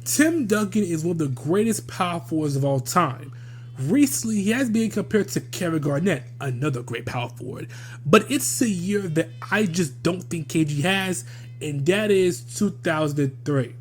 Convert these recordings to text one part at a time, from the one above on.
Tim Duncan is one of the greatest power forwards of all time. Recently, he has been compared to Kevin Garnett, another great power forward. But it's a year that I just don't think KG has, and that is 2003.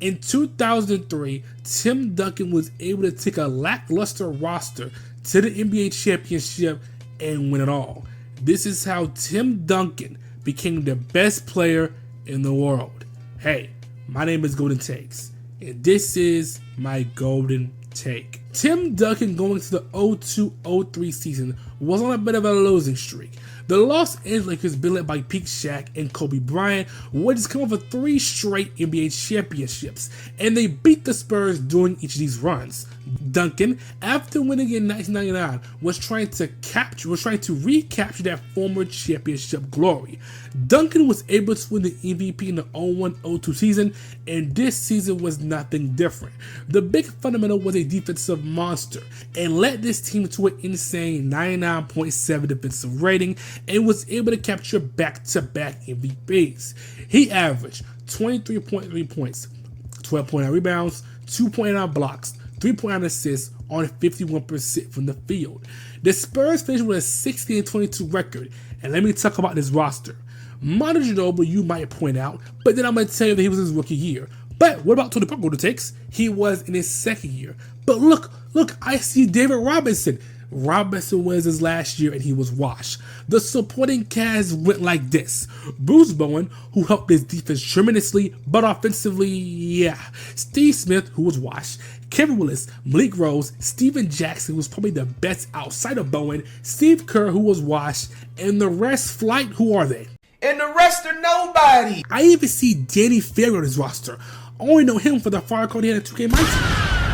In 2003, Tim Duncan was able to take a lackluster roster to the NBA championship and win it all. This is how Tim Duncan became the best player in the world. Hey, my name is Golden Takes, and this is my Golden Take. Tim Duncan going to the 02-03 season was on a bit of a losing streak. The Los Angeles Lakers, been led by Peak Shaq and Kobe Bryant, would just come off of 3 straight NBA championships, and they beat the Spurs during each of these runs. Duncan, after winning in 1999, was trying to recapture that former championship glory. Duncan was able to win the MVP in the 01-02 season, and this season was nothing different. The big fundamental was a defensive monster, and led this team to an insane 99.7 defensive rating, and was able to capture back-to-back MVPs. He averaged 23.3 points, 12.9 rebounds, 2.9 blocks, 3.9 assists on 51% from the field. The Spurs finished with a 16-22 record, and let me talk about this roster. Manu Ginobili, you might point out, but then I'm going to tell you that he was in his rookie year. But what about Tony Parker Takes? He was in his second year. But look, I see David Robinson. Robinson was his last year and he was washed. The supporting cast went like this: Bruce Bowen, who helped his defense tremendously, but offensively, yeah. Steve Smith, who was washed. Kevin Willis, Malik Rose, Steven Jackson, who was probably the best outside of Bowen, Steve Kerr, who was washed, and the rest, Flight, who are they? And the rest are nobody. I even see Danny Ferry on his roster. I only know him for the fire code he had in 2K Mighty.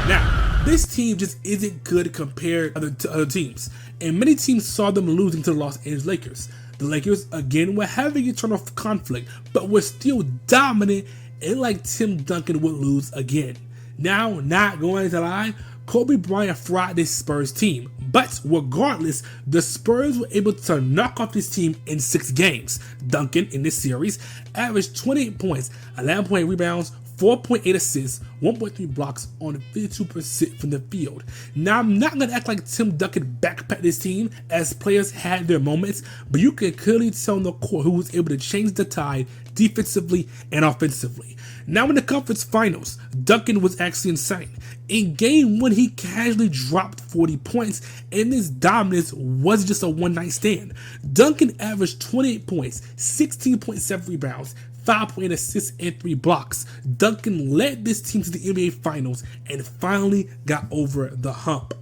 Now, this team just isn't good compared to other teams, and many teams saw them losing to the Los Angeles Lakers. The Lakers, again, were having internal conflict, but were still dominant, and like Tim Duncan would lose again. Now, not going to lie, Kobe Bryant fried this Spurs team, but regardless, the Spurs were able to knock off this team in 6 games. Duncan, in this series, averaged 28 points, 11.8 rebounds, 4.8 assists, 1.3 blocks on 52% from the field. Now, I'm not going to act like Tim Duncan backpacked this team, as players had their moments, but you can clearly tell in the court who was able to change the tide defensively and offensively. Now, in the conference finals, Duncan was actually insane. In game 1, he casually dropped 40 points, and this dominance wasn't just a one-night stand. Duncan averaged 28 points, 16.7 rebounds, 5.8 assists, and 3 blocks. Duncan led this team to the NBA Finals and finally got over the hump.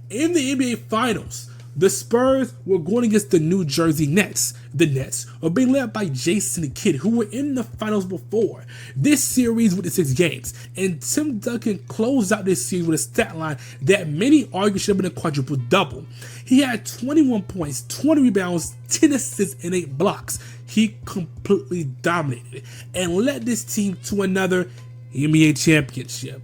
In the NBA Finals, the Spurs were going against the New Jersey Nets. The Nets were being led by Jason Kidd, who were in the finals before. This series went to 6 games, and Tim Duncan closed out this series with a stat line that many argue should have been a quadruple double. He had 21 points, 20 rebounds, 10 assists, and 8 blocks. He completely dominated and led this team to another NBA championship.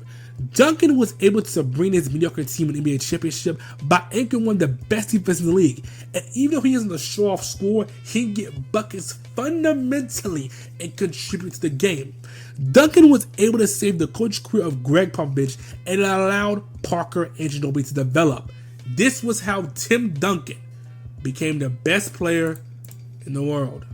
Duncan was able to bring his mediocre team an NBA championship by anchoring one of the best defenses in the league. And even though he isn't a show-off scorer, he can get buckets fundamentally and contribute to the game. Duncan was able to save the coach career of Greg Popovich, and it allowed Parker and Ginobili to develop. This was how Tim Duncan became the best player in the world.